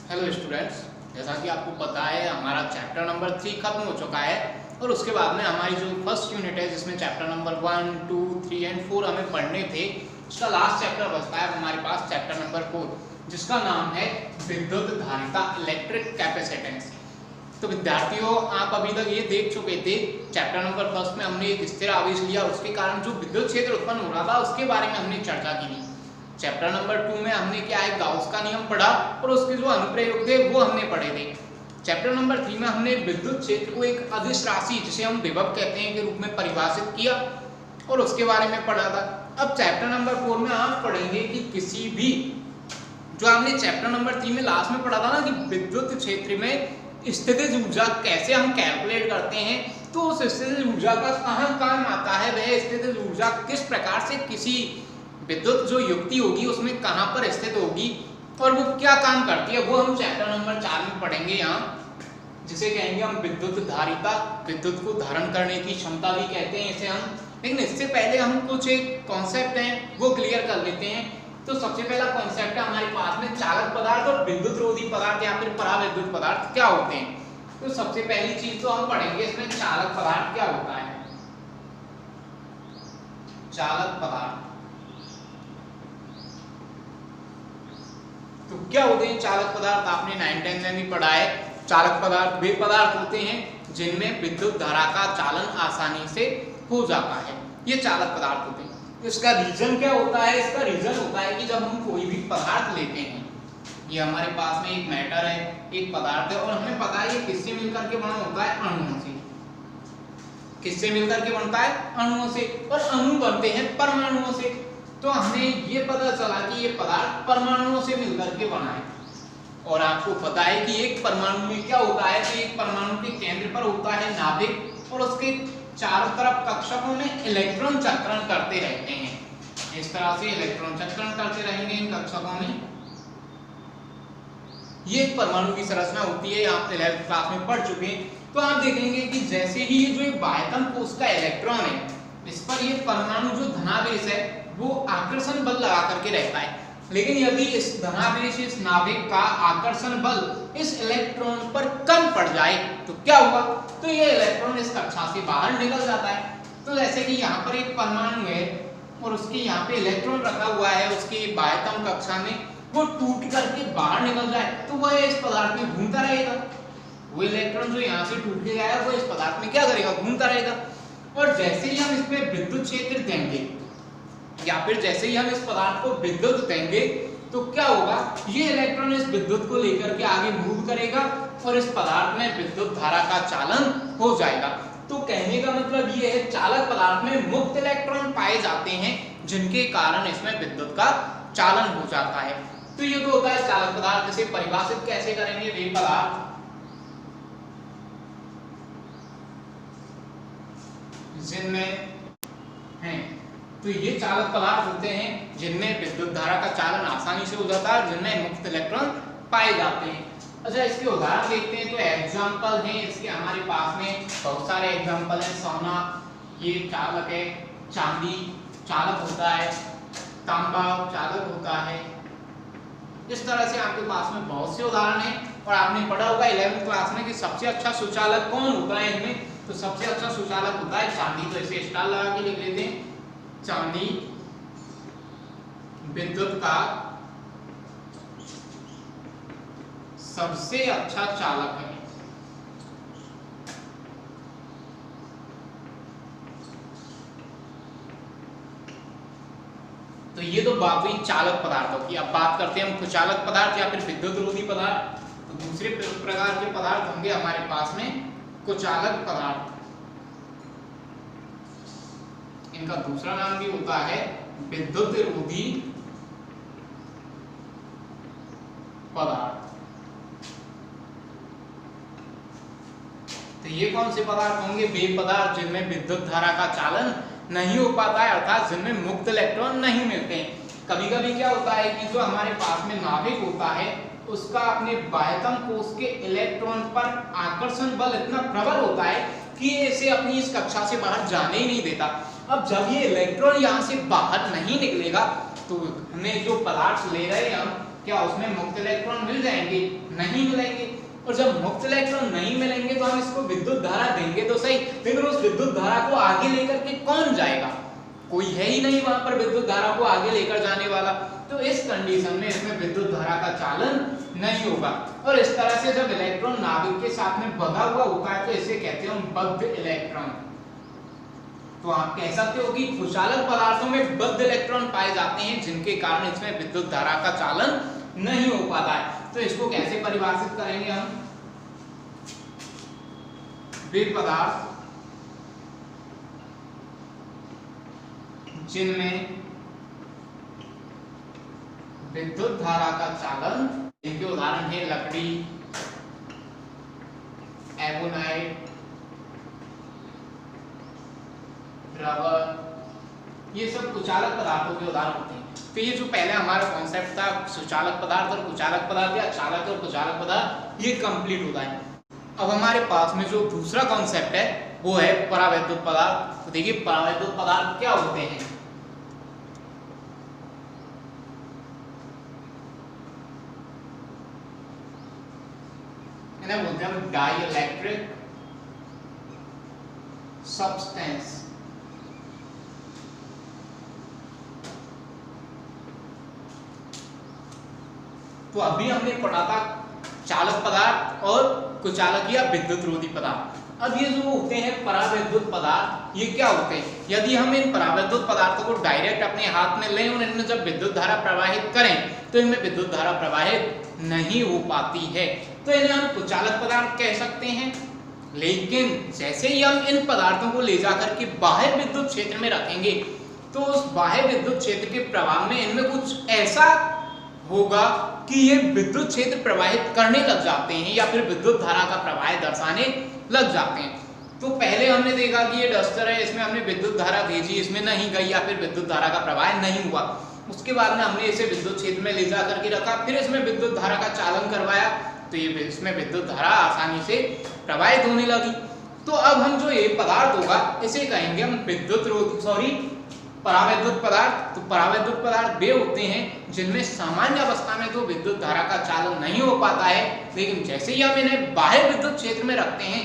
Hello students, जैसा कि आपको पता है हमारा चैप्टर नंबर 3 खत्म हो चुका है और उसके बाद में हमारी जो फर्स्ट यूनिट है जिसमें चैप्टर नंबर 1, 2, 3 एंड 4 हमें पढ़ने थे, उसका लास्ट चैप्टर बचता है हमारे पास चैप्टर नंबर 4 जिसका नाम है विद्युत धारिता, इलेक्ट्रिक कैपेसिटेंस। तो विद्यार्थियों, आप अभी तक ये देख चुके थे चैप्टर नंबर फर्स्ट में हमने एक स्थिर आवेश लिया, उसके कारण जो विद्युत क्षेत्र उत्पन्न हो रहा था उसके बारे में हमने चर्चा की थी। चैप्टर नंबर 2 में हमने क्या है गाउस का नियम पढ़ा और उसके जो अनुप्रयोग थे वो हमने पढ़े थे। चैप्टर नंबर 3 में हमने विद्युत क्षेत्र को एक अदिश राशि जिसे हम विभव कहते हैं के रूप में परिभाषित किया और उसके बारे में पढ़ा था। अब चैप्टर नंबर 4 में आप पढ़ेंगे कि किसी भी जो हमने चैप्टर नंबर 3 में लास्ट में पढ़ा था ना कि विद्युत क्षेत्र में स्थितिज ऊर्जा कैसे हम कैलकुलेट करते हैं, तो उस स्थितिज ऊर्जा का कहाँ काम आता है, वह स्थितिज ऊर्जा किस प्रकार से किसी विद्युत जो युक्ति होगी उसमें कहां पर स्थित होगी और वो क्या काम करती है, वो हम चैप्टर नंबर 4 में पढ़ेंगे। यहाँ जिसे कहेंगे हम विद्युत धारिता, विद्युत को धारण करने की क्षमता भी कहते हैं इसे हम। लेकिन इससे पहले हम कुछ एक कॉन्सेप्ट हैं वो क्लियर कर लेते हैं। तो सबसे पहला कॉन्सेप्ट है हमारे पास में चालक पदार्थ और विद्युत रोधी पदार्थ या फिर पराविद्युत पदार्थ क्या होते हैं। तो सबसे पहली चीज तो हम पढ़ेंगे इसमें चालक पदार्थ क्या होता है। चालक पदार्थ तो क्या होते हैं चालक पदार्थ, आपने 9th-10th में भी पढ़ा है। चालक पदार्थ वे पदार्थ होते हैं जिनमें विद्युत धारा का चालन आसानी से हो जाता है, ये चालक पदार्थ होते हैं। इसका रीजन क्या होता है, इसका रीजन होता है कि जब हम कोई भी पदार्थ लेते हैं, ये हमारे पास में एक मैटर है, एक पदार्थ है और हमें पता है ये किससे मिलकर के बना होता है, अणुओं से। किससे मिलकर के बनता है, अणुओं से, और अणु बनते हैं परमाणुओं से। तो हमें ये पता चला कि ये पदार्थ परमाणुओं से मिलकर के बना है। और आपको पता है कि एक परमाणु में क्या होता है कि एक परमाणु के केंद्र पर होता है नाभिक और उसके चारों तरफ कक्षकों में इलेक्ट्रॉन चक्रण करते रहते हैं। इस तरह से इलेक्ट्रॉन चक्रण करते रहेंगे इन कक्षकों में। ये एक परमाणु की संरचना होती है, आप 11th क्लास में पढ़ चुके हैं। तो आप देखेंगे कि जैसे ही ये जो एक बाह्यतम कोश का इलेक्ट्रॉन है, इस पर ये परमाणु जो धनावेश है वो आकर्षण बल लगा करके रहता है। लेकिन यदि इस धनावेश, इस नाभिक का आकर्षण बल इस इलेक्ट्रॉन पर कम पड़ जाए तो क्या हुआ, तो ये इलेक्ट्रॉन इस कक्षा से बाहर निकल जाता है। तो जैसे कि यहाँ पर एक परमाणु है और उसके यहाँ पे इलेक्ट्रॉन रखा हुआ है उसकी बाह्यतम कक्षा में, वो टूट करके बाहर निकल जाए तो वह इस पदार्थ में घूमता रहेगा। वो इलेक्ट्रॉन जो यहाँ से टूट के गया वो इस पदार्थ में क्या करेगा, घूमता रहेगा। और जैसे ही हम इसमें विद्युत क्षेत्र देंगे या फिर जैसे ही हम इस पदार्थ को विद्युत देंगे तो क्या होगा, ये इलेक्ट्रॉन इस विद्युत को लेकर के आगे मूव करेगा और इस पदार्थ में विद्युत धारा का चालन हो जाएगा। तो कहने का मतलब ये है चालक पदार्थ में मुक्त इलेक्ट्रॉन पाए जाते हैं जिनके कारण इसमें विद्युत का चालन हो जाता है। तो ये तो होता है चालक पदार्थ। इसे परिभाषित कैसे करेंगे, वे पदार्थ जिनमें हैं, तो ये चालक पदार्थ होते हैं जिनमें विद्युत धारा का चालन आसानी से हो जाता है, जिनमें मुक्त इलेक्ट्रॉन पाए जाते हैं। अच्छा, इसके उदाहरण देखते हैं। तो एग्जांपल हैं इसके हमारे पास में बहुत सारे एग्जांपल हैं। सोना ये चालक है, चांदी चालक होता है, तांबा चालक होता है। इस तरह से आपके पास में बहुत से उदाहरण हैं। और आपने पढ़ा होगा 11th क्लास में कि सबसे अच्छा सुचालक कौन होता है इनमें, तो सबसे अच्छा सुचालक होता है चांदी। तो इसे स्टार लगा के लिख लेते हैं, चांदी विद्युत का सबसे अच्छा चालक है। तो ये तो बात हुई चालक पदार्थों की। अब बात करते हैं हम कुचालक पदार्थ या फिर विद्युत रोधी पदार्थ। तो दूसरे प्रकार के पदार्थ होंगे हमारे पास में कुचालक पदार्थ। इनका दूसरा नाम भी होता है विद्युत रोधी पदार्थ। तो ये कौन से पदार्थ होंगे, वे पदार्थ जिनमें विद्युत धारा का चालन नहीं हो पाता है, अर्थात जिनमें मुक्त इलेक्ट्रॉन नहीं मिलते हैं। कभी कभी क्या होता है कि जो हमारे पास में नाभिक होता है उसका अपने बाह्यतम कोश के इलेक्ट्रॉन पर आकर्षण बल इतना प्रबल होता है कि इसे अपनी इस कक्षा से बाहर जाने ही नहीं देता। अब जब ये इलेक्ट्रॉन यहाँ से बाहर नहीं निकलेगा तो हमें जो पदार्थ ले रहे हैं हम क्या उसमें मुक्त इलेक्ट्रॉन मिल जाएंगे? नहीं मिलेंगे। और जब मुक्त इलेक्ट्रॉन नहीं मिलेंगे तो हम इसको विद्युत धारा देंगे तो सही, लेकिन उस विद्युत धारा को आगे लेकर के कौन जाएगा? कोई है ही नहीं वहां पर विद्युत धारा को आगे लेकर जाने वाला। तो इस कंडीशन में इसमें विद्युत धारा का चालन नहीं होगा। और इस तरह से जब इलेक्ट्रॉन नाभिक के साथ में बंधा हुआ होता है तो इसे कहते हैं बद्ध इलेक्ट्रॉन। तो आप कह सकते हो कि कुचालक पदार्थों में बद्ध इलेक्ट्रॉन पाए जाते हैं जिनके कारण इसमें विद्युत धारा का चालन नहीं हो पाता है। तो इसको कैसे परिभाषित करेंगे हम? वे पदार्थ जिनमें विद्युत धारा का चालन, इनके उदाहरण है लकड़ी, एबोनाइट, रबर, ये सब कुचालक पदार्थों के उदाहरण होते हैं। तो ये जो पहले हमारा कॉन्सेप्ट था सुचालक पदार्थ और कुचालक पदार्थ या चालक और कुचालक पदार्थ, ये कंप्लीट होता है। अब हमारे पास में जो दूसरा कॉन्सेप्ट है वो है परावैद्युत पदार्थ। तो देखिए परावैद्युत पदार्थ क्या होते हैं? इन्हें बोलते हैं डाइइलेक्ट्रिक सब्सटेंस। तो अभी हमने पढ़ा था चालक पदार्थ और कुचालक या विद्युत रोधी पदार्थ। अब ये जो होते हैं परावैद्युत पदार्थ, ये क्या होते हैं? यदि हम इन परावैद्युत पदार्थों को डायरेक्ट अपने हाथ में लें और इनमें जब विद्युत धारा प्रवाहित करें तो इनमें विद्युत धारा प्रवाहित नहीं हो पाती है, तो इन्हें हम कुचालक पदार्थ कह सकते हैं। लेकिन जैसे ही हम इन पदार्थों को ले जाकर के बाह्य विद्युत क्षेत्र में रखेंगे तो उस बाह्य विद्युत क्षेत्र के प्रभाव में इनमें कुछ ऐसा होगा कि ये विद्युत क्षेत्र प्रवाहित करने लग जाते हैं या फिर विद्युत धारा का प्रवाह दर्शाने लग जाते हैं। तो पहले हमने देखा कि ये डस्टर है, इसमें हमने विद्युत धारा भेजी, इसमें नहीं गई या फिर विद्युत धारा का प्रवाह नहीं हुआ। उसके बाद में हमने इसे विद्युत क्षेत्र में ले जा करके रखा, फिर इसमें विद्युत धारा का चालन करवाया तो ये इसमें विद्युत धारा आसानी से प्रवाहित होने लगी। तो अब हम जो ये पदार्थ होगा इसे कहेंगे हम परावैद्युत पदार्थ। तो परावैद्युत पदार्थ वे होते हैं जिनमें सामान्य अवस्था में तो विद्युत धारा का चालन नहीं हो पाता है, लेकिन जैसे ही हम इन्हें बाह्य विद्युत क्षेत्र में रखते हैं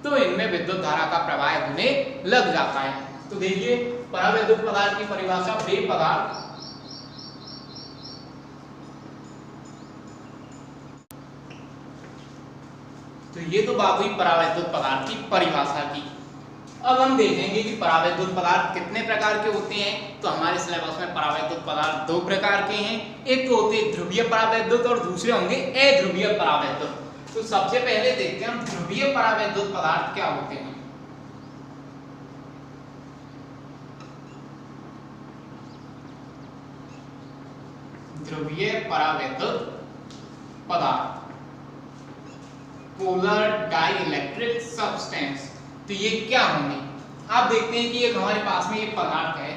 तो इनमें विद्युत धारा का प्रवाह होने लग जाता है। तो देखिए परावैद्युत पदार्थ की परिभाषा, वे पदार्थ तो ये तो बात हुई परावैद्युत पदार्थ की परिभाषा की। अब हम देखेंगे कि परावैद्युत पदार्थ कितने प्रकार के होते हैं। तो हमारे सिलेबस में परावैद्युत पदार्थ दो प्रकार के हैं, एक तो होते हैं ध्रुवीय परावैद्युत और दूसरे होंगे अध्रुवीय परावैद्युत। तो सबसे पहले देखते हैं हम ध्रुवीय परावैद्युत पदार्थ क्या होते हैं। ध्रुवीय परावैद्युत पदार्थ, पोलर डाइइलेक्ट्रिक सब्सटेंस। तो ये क्या होंगे? आप देखते हैं कि एक हमारे पास में ये पदार्थ है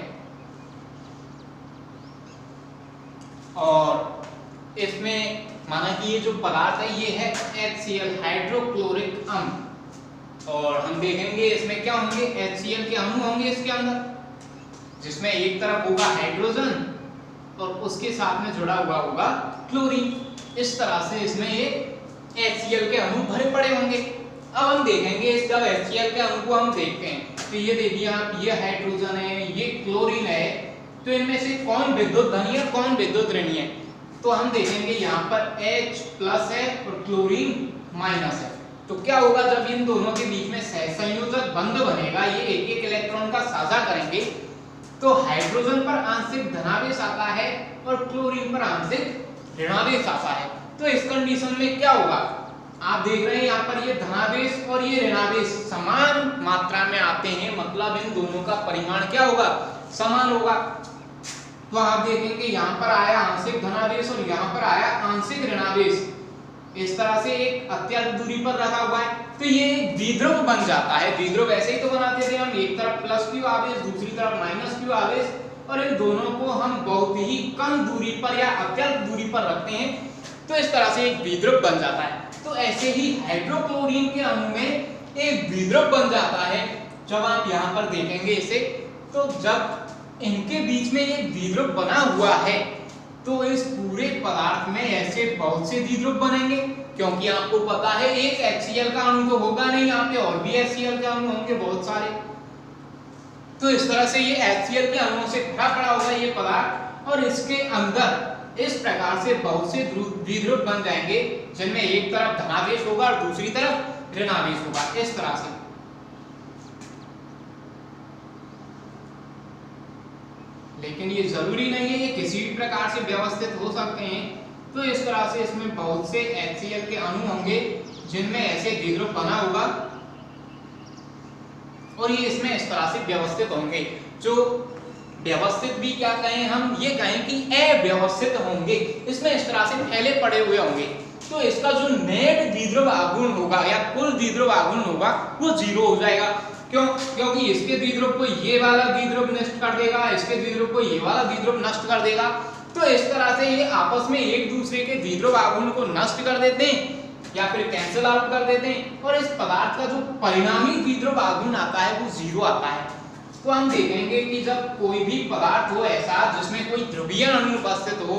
और इसमें माना कि ये जो पदार्थ है ये है HCl हाइड्रोक्लोरिक अम्ल, और हम देखेंगे इसमें क्या होंगे, HCl के अणु होंगे इसके अंदर, जिसमें एक तरफ होगा हाइड्रोजन और उसके साथ में जुड़ा हुआ होगा क्लोरीन। इस तरह से इसमें ये HCl के अणु भरे पड़े होंगे। अब हम देखेंगे इस जब HCl के अणु को हम देखते हैं तो ये देखिए आप, ये हाइड्रोजन है, ये क्लोरीन है, तो इनमें से कौन विद्युत धनी है कौन विद्युत ऋणी है? तो हम देखेंगे यहाँ पर H+ है और क्लोरीन माइनस है। तो क्या होगा जब इन दोनों के बीच में सहसंयोजक बंध बनेगा, ये एक एक इलेक्ट्रॉन का साझा करेंगे, तो हाइड्रोजन पर आंशिक धनावेश आता है और क्लोरीन पर आंशिक ऋणावेश आता है। तो इस कंडीशन में क्या होगा, आप देख रहे हैं यहाँ पर ये धनावेश और ये ऋणावेश समान मात्रा में आते हैं, मतलब इन दोनों का परिमाण क्या होगा, समान होगा। तो आप देखेंगे यहाँ पर आया आंशिक धनावेश और यहाँ पर आया आंशिक ऋणावेश, इस तरह से एक अत्यल्प दूरी पर रखा हुआ है, तो ये एक द्विध्रुव बन जाता है। द्विध्रुव ऐसे ही तो बनाते थे हम, एक तरफ +q आवेश दूसरी तरफ -q आवेश, और इन दोनों को हम बहुत ही कम दूरी पर या अत्यल्प दूरी पर रखते हैं, तो इस तरह से एक द्विध्रुव बन जाता है। तो ऐसे ही हाइड्रोक्लोरीन के अणु में एक द्विध्रुव बन जाता है। जब आप यहाँ पर देखेंगे इसे, तो जब इनके बीच में एक द्विध्रुव बना हुआ है तो इस पूरे पदार्थ में ऐसे बहुत से द्विध्रुव बनेंगे, क्योंकि आपको पता है एक HCl का अणु तो होगा नहीं, यहाँ पे और भी HCl के अणु होंगे बहुत सारे। तो इस तरह से ये HCl के अणुओं से भरा पड़ा होगा ये पदार्थ, और इसके अंदर इस प्रकार से बहुत से द्विध्रुव बन जाएंगे, जिनमें एक तरफ धनावेश होगा और दूसरी तरफ ऋणावेश होगा, इस तरह से। लेकिन ये जरूरी नहीं है, ये किसी भी प्रकार से व्यवस्थित हो सकते हैं। तो इस तरह से इसमें बहुत से HCl के अणु होंगे, जिनमें ऐसे द्विध्रुव बना होगा, और ये इसमें इस तरह से व्यवस्थित होंगे। जो व्यवस्थित भी क्या कहें हम, ये कहें कि अव्यवस्थित होंगे, इसमें इस तरह से फैले पड़े हुए होंगे। तो इसका जो नेट द्विध्रुव आघूर्ण होगा या कुल द्विध्रुव आघूर्ण होगा वो 0 हो जाएगा। क्यों? क्योंकि इसके द्विध्रुव को ये वाला द्विध्रुव नष्ट कर देगा, इसके द्विध्रुव को ये वाला द्विध्रुव नष्ट कर देगा। तो इस तरह से ये आपस में एक दूसरे के द्विध्रुव आघूर्ण को नष्ट कर देते हैं या फिर कैंसिल आउट कर देते हैं, और इस पदार्थ का जो परिणामी द्विध्रुव आघूर्ण आता है वो 0 आता है। तो हम देखेंगे कि जब कोई भी पदार्थ हो ऐसा जिसमें कोई ध्रुवीय अणु उपस्थित हो,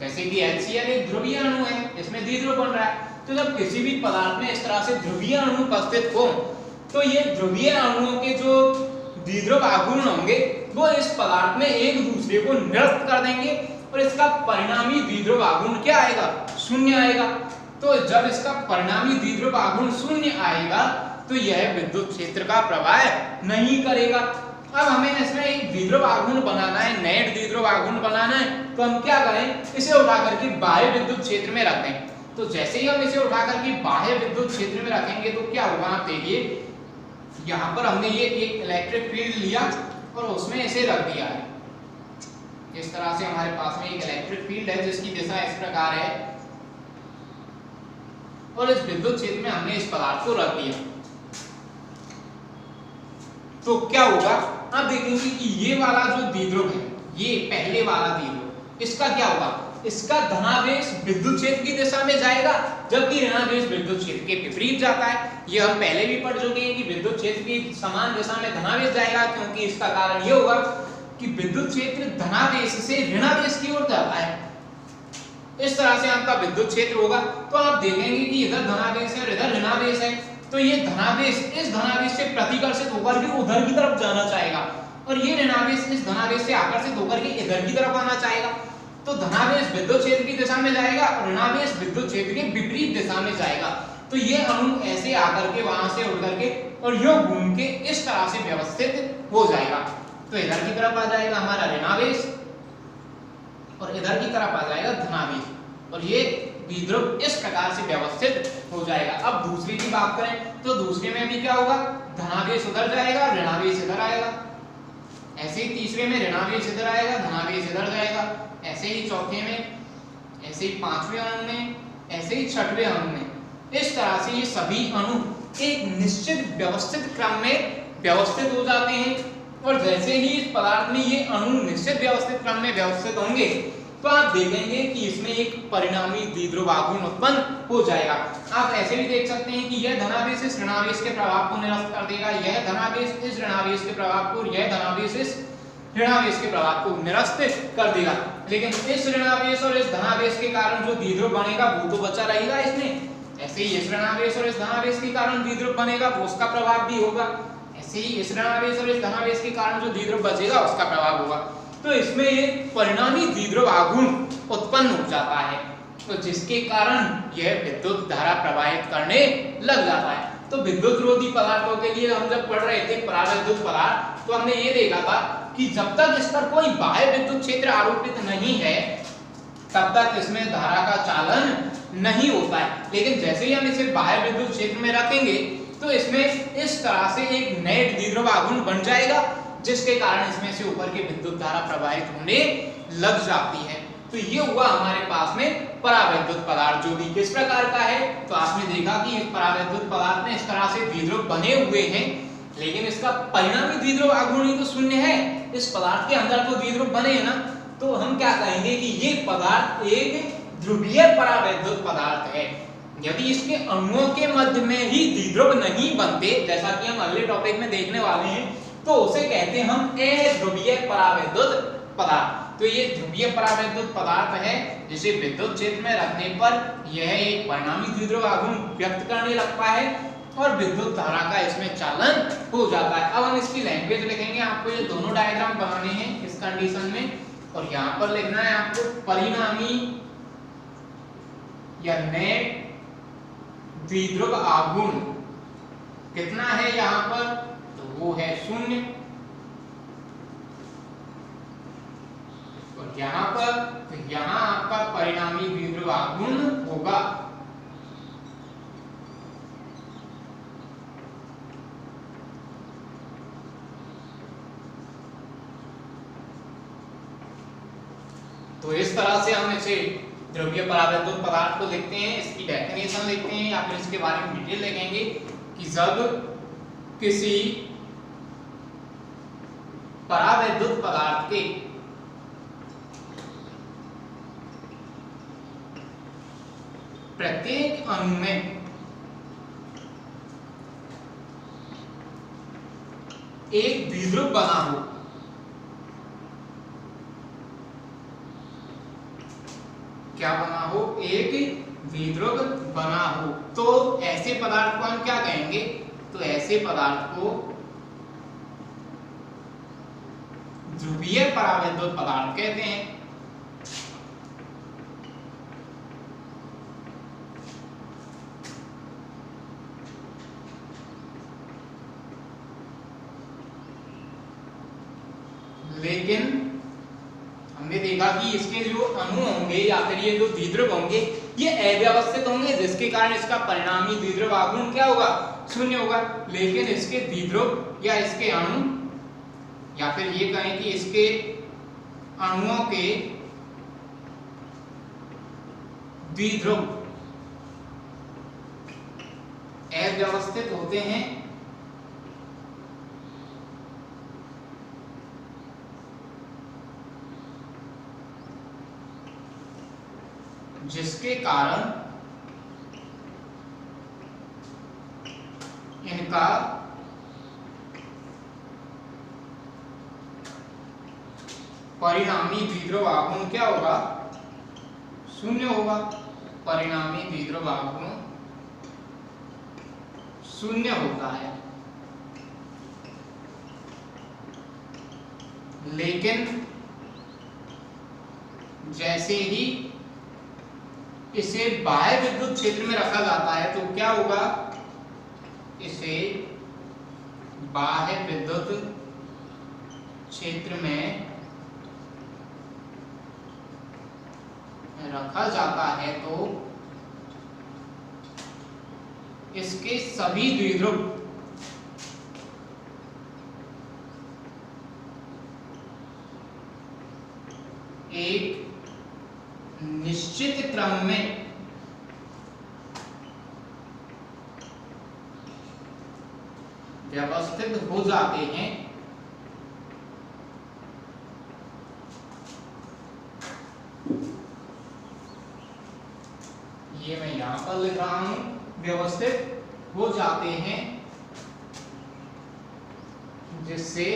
जैसे कि HCl एक ध्रुवीय अणु है, इसमें द्विध्रुव बन रहा है, तो जब किसी भी पदार्थ में इस तरह से ध्रुवीय अणु उपस्थित हो, तो ये ध्रुवीय अणुओं के जो द्विध्रुव आघूर्ण होंगे वो इस पदार्थ में एक दूसरे को निरस्त कर देंगे, और इसका परिणामी द्विध्रुव आघूर्ण क्या आएगा? 0 आएगा। तो जब इसका परिणामी द्विध्रुव आघूर्ण 0 आएगा तो यह विद्युत क्षेत्र का प्रवाह नहीं करेगा। अब हमें इसमें एक द्विध्रुव आघूर्ण बनाना है, नेट द्विध्रुव आघूर्ण बनाना है, तो हम क्या करें, इसे उठा करके बाह्य विद्युत क्षेत्र में रखें। तो जैसे ही हम इसे उठा करके बाह्य विद्युत क्षेत्र में रखेंगे तो क्या होगा, आप देखिए यहाँ पर हमने ये एक इलेक्ट्रिक फील्ड लिया और उसमें इसे रख दिया है। इस तरह से हमारे पास में एक इलेक्ट्रिक फील्ड है जिसकी दिशा इस प्रकार है, और इस विद्युत क्षेत्र में हमने इस पदार्थ को रख दिया। तो क्या होगा, आप देखेंगे कि ये वाला जो द्विध्रुव है, ये पहले वाला द्विध्रुव, इसका क्या होगा, इसका धनावेश विद्युत क्षेत्र की दिशा में जाएगा, जबकि ऋणावेश विद्युत क्षेत्र के विपरीत जाता है। ये हम पहले भी पढ़ चुके हैं कि विद्युत क्षेत्र की समान दिशा में धनावेश जाएगा, क्योंकि इसका कारण ये होगा कि विद्युत क्षेत्र धनावेश से ऋणावेश की ओर जाता है। इस तरह से आपका विद्युत क्षेत्र होगा। तो आप देखेंगे कि इधर धनावेश है और इधर ऋणावेश है, तो ये धनावेश इस धनावेश से प्रतिकर्षित होकर के उधर की तरफ जाना चाहेगा, और ये ऋणावेश इस धनावेश से आकर्षित होकर के इधर की तरफ आना चाहेगा। तो धनावेश विद्युत क्षेत्र की दिशा में जाएगा और ऋणावेश विद्युत क्षेत्र के विपरीत दिशा में जाएगा। तो ये अणु ऐसे आकर के वहां से उड़ करके और यो घूम के इस तरह से व्यवस्थित हो जाएगा। तो इधर की तरफ आ जाएगा हमारा ऋणावेश और इधर की तरफ आ जाएगा धनावेश, और ये द्विध्रुव इस प्रकार से व्यवस्थित हो जाएगा। अब दूसरी की बात करें तो दूसरे में भी क्या होगा, धनावेश उधर जाएगा और ऋणावेश इधर आएगा। ऐसे ही तीसरे में ऋणावेश इधर आएगा, धनावेश इधर जाएगा। ऐसे ही चौथे में, ऐसे ही पांचवें अणु में, ऐसे ही छठवें अणु में। इस तरह से ये सभी अणु एक निश्चित व्यवस्थित क्रम में व्यवस्थित हो जाते हैं, और जैसे ही इस पदार्थ में ये अणु निश्चित व्यवस्थित क्रम में व्यवस्थित होंगे तो आप देखेंगे कि इसमें एक परिणामी द्विध्रुव आघूर्ण उत्पन्न हो जाएगा। आप ऐसे भी देख सकते हैं कि यह धनावेश इस ऋणावेश के प्रभाव को निरस्त कर देगा, यह धनावेश इस ऋणावेश के प्रभाव को, यह धनावेश इस ऋणावेश के प्रभाव को निरस्त कर देगा। लेकिन इस ऋणावेश और इस धनावेश के कारण जो द्विध्रुव बनेगा वो तो बचा रहेगा इसमें। ऐसे ही इस ऋणावेश और इस धनावेश के कारण द्विध्रुव बनेगा वो उसका प्रभाव भी होगा। ऐसे ही इस ऋणावेश और इस धनावेश के कारण जो द्विध्रुव बचेगा उसका प्रभाव होगा। तो इसमें एक परिणामी द्विध्रुव आघूर्ण उत्पन्न हो जाता है, तो जिसके कारण यह विद्युत धारा प्रवाहित करने लग जाता है। तो विद्युत रोधी पदार्थों के लिए हम जब पढ़ रहे थे परावैद्युत पदार्थ, तो हमने ये देखा था कि जब तक इस पर कोई बाह्य विद्युत क्षेत्र आरोपित नहीं है तब तक इसमें धारा का चालन नहीं होता है। लेकिन जैसे ही हम इसे बाह्य विद्युत क्षेत्र में रखेंगे तो इसमें इस तरह से एक नेट द्विध्रुव आघूर्ण बन जाएगा, जिसके कारण इसमें से ऊपर की विद्युत धारा प्रवाहित होने लग जाती है। तो ये हुआ हमारे पास में परावैद्युत पदार्थ, जो भी किस प्रकार का है। तो आपने देखा कि इस परावैद्युत पदार्थ में इस तरह से द्विध्रुव बने हुए हैं, लेकिन इसका परिणामी द्विध्रुव आघूर्ण ही तो शून्य है। इस पदार्थ के अंदर तो द्विध्रुव बने हैं ना, तो हम क्या कहेंगे कि ये पदार्थ एक ध्रुवीय परावैद्युत पदार्थ है। यदि इसके अणुओं के मध्य में ही द्विध्रुव नहीं बनते, जैसा कि हम अगले टॉपिक में देखने वाले हैं, तो उसे कहते हैं हम अध्रुवीय परावैद्युत पदार्थ। तो ये ध्रुवीय परावैद्युत पदार्थ है जिसे विद्युत क्षेत्र में रखने पर यह एक परिणामी द्विध्रुव आघूर्ण व्यक्त करने लगता है और विद्युत धारा का इसमें चालन हो जाता है। अब हम इसकी लैंग्वेज लिखेंगे, आपको ये दोनों डायग्राम बनाने हैं इस कंडीशन में, और यहाँ पर लिखना है आपको परिणामी या नेट द्विध्रुव आघूर्ण कितना है यहाँ पर, तो वो है 0, और यहाँ पर तो यहाँ आपका परिणामी द्विध्रुव आघूर्ण होगा तो इस तरह से हम इसे ध्रुवीय परावैद्युत पदार्थ को लिखते हैं, इसकी डेफिनेशन लिखते हैं या फिर इसके बारे में डिटेल लिखेंगे कि जब किसी परावैद्युत पदार्थ के प्रत्येक अणु में एक द्विध्रुव बना हो, क्या बना हो, एक द्विध्रुव बना हो, तो ऐसे पदार्थ को हम क्या कहेंगे, तो ऐसे पदार्थ को ध्रुवीय परावैद्युत पदार्थ कहते हैं। लेकिन हमने देखा कि इसके जो अणु होंगे या फिर ये जो द्विध्रुव होंगे ये अव्यवस्थित होंगे, जिसके कारण इसका परिणामी द्विध्रुव आघूर्ण क्या होगा, 0 होगा। लेकिन इसके द्विध्रुव या इसके अणु या फिर ये कहें कि इसके अणुओं के द्विध्रुव अव्यवस्थित होते हैं, जिसके कारण इनका परिणामी द्विध्रुव आघूर्ण क्या होगा, 0 होगा। परिणामी द्विध्रुव आघूर्ण 0 होता है। लेकिन जैसे ही इसे बाह्य विद्युत क्षेत्र में रखा जाता है तो क्या होगा, इसे बाह्य विद्युत क्षेत्र में रखा जाता है तो इसके सभी द्विध्रुव एक निश्चित क्रम में व्यवस्थित हो जाते हैं। ये मैं यहां पर लिख रहा हूं, व्यवस्थित हो जाते हैं, जिससे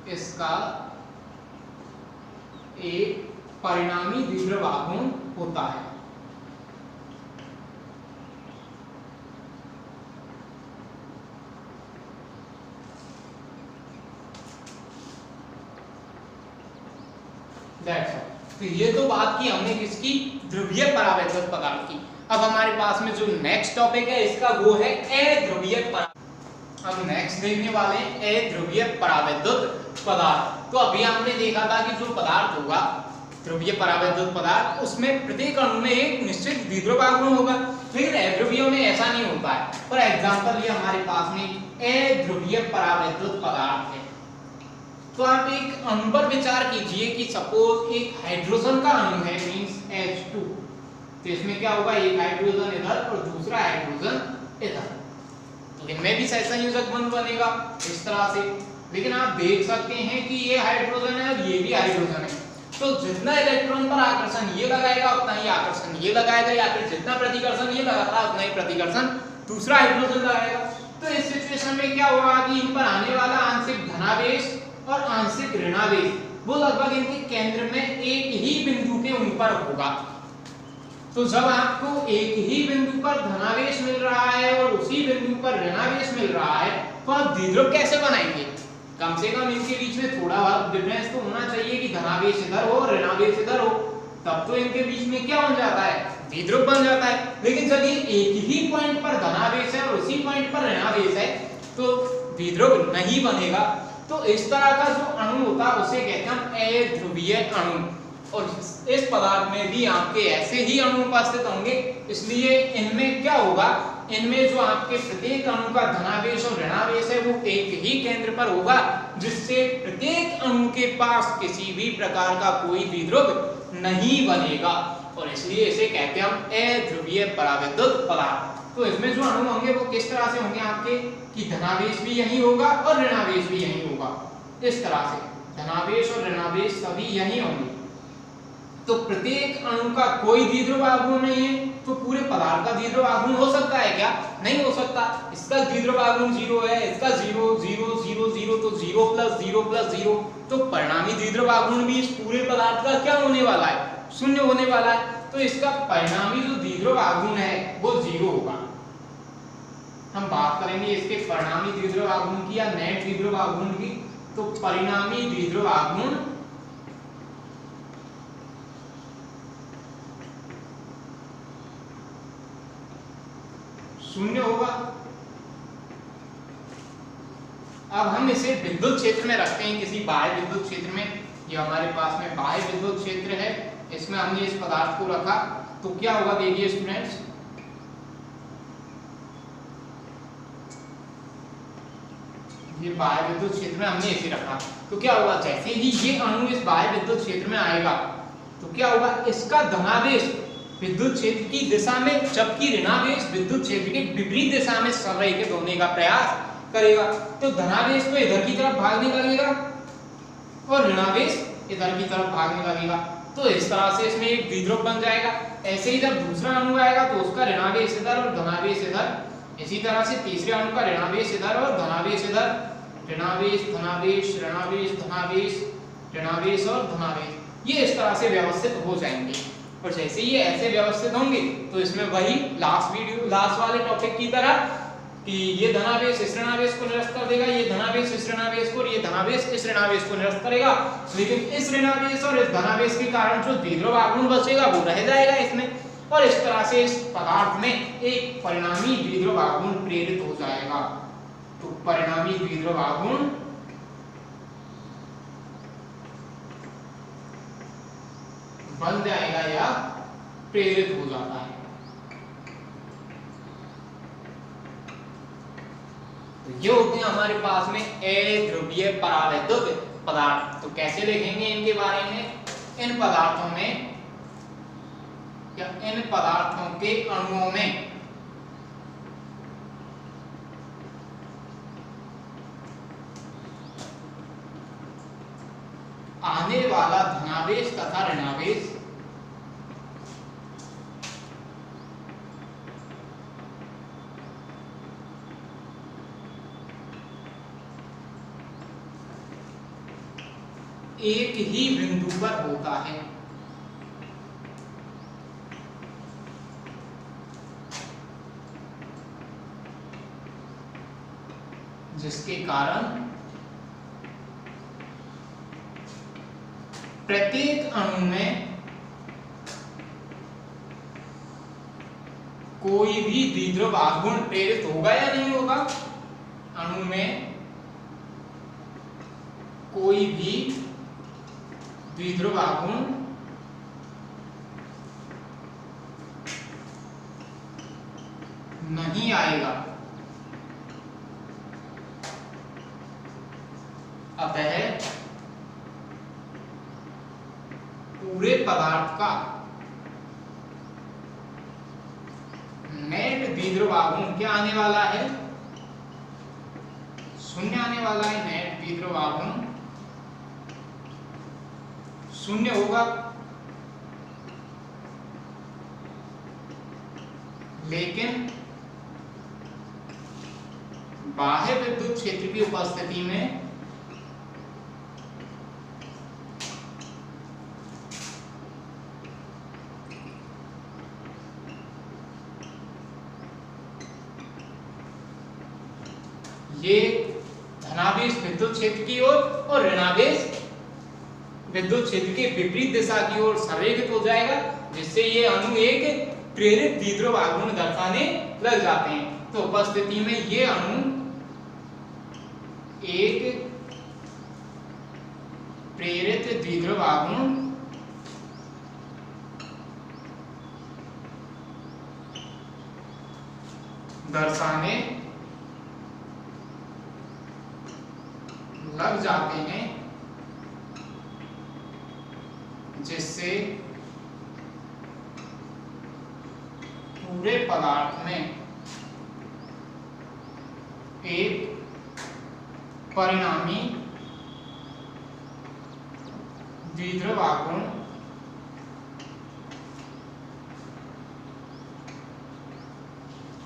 इसका एक परिणामी द्विध्रुव आघूर्ण होता है। तो ये तो बात की हमने किसकी, ध्रुवीय परावैद्युत पदार्थ की। अब हमारे पास में जो नेक्स्ट टॉपिक है इसका वो है अध्रुवीय परावैद्युत। अब नेक्स्ट देखने वाले हैं अध्रुवीय परावैद्युत पदार्थ। तो अभी हमने देखा था कि जो पदार्थ होगा ध्रुवीय परावैद्युत पदार्थ, उसमें प्रत्येक अणु में एक निश्चित द्विध्रुव आघूर्ण होगा। लेकिन अध्रुवीयों में ऐसा नहीं होता है। फॉर एग्जांपल ये हमारे पास में अध्रुवीय परावैद्युत पदार्थ है। तो आप एक अणु पर विचार कीजिए कि सपोज एक हाइड्रोजन का अणु है, मींस H2, तो इसमें क्या होगा, एक हाइड्रोजन इधर और दूसरा हाइड्रोजन इधर, तो इनमें भी सहसंयोजक बंध बनेगा इस तरह से। लेकिन आप देख सकते हैं कि ये हाइड्रोजन है और ये भी हाइड्रोजन है, तो जितना इलेक्ट्रॉन पर आकर्षण ये लगाएगा उतना ही आकर्षण ये लगाएगा, या फिर जितना प्रतिकर्षण ये लगाता है उतना ही प्रतिकर्षण दूसरा हाइड्रोजन लगाएगा। तो इस सिचुएशन में क्या होगा कि इन पर आने वाला आंशिक धनावेश और आंशिक ऋणावेश वो लगभग इनके केंद्र में एक ही बिंदु के ऊपर होगा। तो जब आपको एक ही बिंदु पर धनावेश मिल रहा है और उसी बिंदु पर ऋणावेश मिल रहा है तो आप द्विध्रुव कैसे बनाएंगे? कम से कम इनके बीच में थोड़ा डिफरेंस तो होना चाहिए कि धनावेश इधर हो और ऋणावेश इधर हो, तब तो इनके बीच में क्या बन जाता है? द्विध्रुव बन जाता है। लेकिन जब ये एक ही पॉइंट पर धनावेश है और उसी पॉइंट पर ऋणावेश है तो द्विध्रुव नहीं बनेगा। तो इस तरह का जो अणु होता है उसे कहते हैं हम अध्रुवीय अणु। और इस पदार्थ में भी आपके ऐसे ही अणु उपस्थित होंगे, इसलिए इनमें क्या होगा, इनमें जो आपके प्रत्येक अणु का धनावेश और ऋणावेश है वो एक ही केंद्र पर होगा, जिससे प्रत्येक अणु के पास किसी भी प्रकार का कोई द्विध्रुव नहीं बनेगा और इसलिए इसे कहते हैं हम अध्रुवीय पराविद्युत पदार्थ। तो इसमें जो अणु होंगे वो किस तरह से होंगे आपके कि धनावेश भी यही होगा और ऋणावेश भी यही होगा। इस तरह से धनावेश और ऋणावेश सभी यही होंगे। तो प्रत्येक अणु का कोई द्विध्रुव आघूर्ण नहीं है, तो पूरे पदार्थ का द्विध्रुव आघूर्ण हो सकता है क्या? नहीं हो सकता। इसका द्विध्रुव आघूर्ण 0 है, इसका 0 0 0 0, तो 0 + 0 + 0, तो परिणामी द्विध्रुव आघूर्ण भी इस पूरे पदार्थ का क्या होने वाला है? शून्य होने वाला है। तो इसका परिणामी जो द्विध्रुव आघूर्ण है वो 0 होगा। हम बात करेंगे इसके परिणामी द्विध्रुव आघूर्ण की या नेट द्विध्रुव आघूर्ण की। तो परिणामी द्विध्रुव आघूर्ण शून्य होगा। अब हम इसे विद्युत क्षेत्र में रखते हैं, किसी बाह्य विद्युत क्षेत्र में। ये हमारे पास में बाह्य विद्युत क्षेत्र है, इसमें हमने इस पदार्थ को रखा तो क्या होगा देखिए स्टूडेंट्स, ये बाह्य विद्युत क्षेत्र में हमने इसे रखा तो क्या होगा, जैसे ही ये अणु इस बाह्य विद्युत क्षेत्र में आएगा तो क्या होगा, इसका धनावेश विद्युत क्षेत्र की दिशा में, जबकि ऋणावेश विद्युत क्षेत्र के विपरीत दिशा में संरेखित होने का प्रयास करेगा। तो धनावेश तो इधर की तरफ भागने लगेगा और ऋणावेश इधर की तरफ भागने लगेगा। तो इस तरह से इसमें एक द्विध्रुव बन जाएगा। ऐसे ही जब दूसरा अणु आएगा तो उसका ऋणावेश इधर और धनावेश इधर। इसी तरह से तीसरे अणु का ऋणावेश इधर और धनावेश इधर, ऋणावेश धनावेश ऋणावेश धनावेश ऋणावेश और धनावेश, ये इस तरह से व्यवस्थित हो जाएंगे। और जैसे ये ऐसे व्यवस्थित होंगे तो इसमें वही लास्ट वाले टॉपिक की तरह कि ये धनावेश इस ऋणावेश को निरस्त कर देगा, ये धनावेश इस ऋणावेश को और ये धनावेश इस ऋणावेश को निरस्त करेगा। लेकिन इस ऋणावेश और इस धनावेश के कारण जो द्विध्रुव आघूर्ण बचेगा वो रह जाएगा इसमें, और इस तरह से इस पदार्थ में एक परिणामी द्विध्रुव आघूर्ण प्रेरित हो जाएगा। तो परिणामी द्विध्रुव आघूर्ण बन जाएगा या प्रेरित हो जाता है। तो ये होते हैं हमारे पास में अध्रुवीय परावैद्युत पदार्थ। तो कैसे लिखेंगे इनके बारे में, इन पदार्थों में या इन पदार्थों के अणुओं में आने वाला धनावेश तथा ऋणावेश एक ही बिंदु पर होता है। जिसके कारण प्रत्येक अणु में कोई भी द्विध्रुव आघूर्ण प्रेरित होगा या नहीं होगा, अणु में कोई भी द्विध्रुव आघूर्ण नहीं आएगा। अतः पूरे पदार्थ का नेट द्विध्रुव आघूर्ण क्या आने वाला है, शून्य आने वाला है। नेट द्विध्रुव आघूर्ण शून्य होगा, लेकिन बाह्य विद्युत क्षेत्र की उपस्थिति में ये धनावेश विद्युत क्षेत्र की ओर और ऋणावेश विद्युत क्षेत्र के विपरीत दिशा की ओर संरेखित हो जाएगा, जिससे ये अणु एक प्रेरित द्विध्रुव आघूर्ण दर्शाने लग जाते हैं। तो उपस्थिति में ये अणु एक प्रेरित द्विध्रुव आघूर्ण दर्शाने लग जाते हैं, जिससे पूरे पदार्थ में एक परिणामी द्विध्रुव आघूर्ण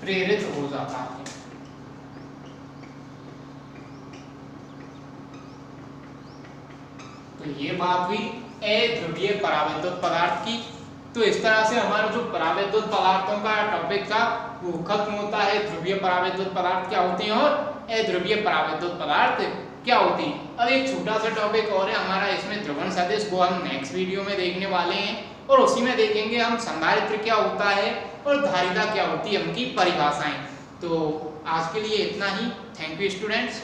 प्रेरित हो जाता है। तो ये बात हुई अध्रुवीय परावैद्युत पदार्थ की। तो इस तरह से हमारा जो परावैद्युत पदार्थों का टॉपिक था वो खत्म होता है। ध्रुवीय परावैद्युत पदार्थ क्या होते हैं और अध्रुवीय परावैद्युत पदार्थ क्या होती हैं। अब एक छोटा सा टॉपिक और है हमारा इसमें ध्रुवण सदिश, वो हम नेक्स्ट वीडियो में देखने वाले हैं और उसी में देखेंगे हम संधारित्र क्या होता है और धारिता क्या होती है, उनकी परिभाषाएं। तो आज के लिए इतना ही। Thank you students.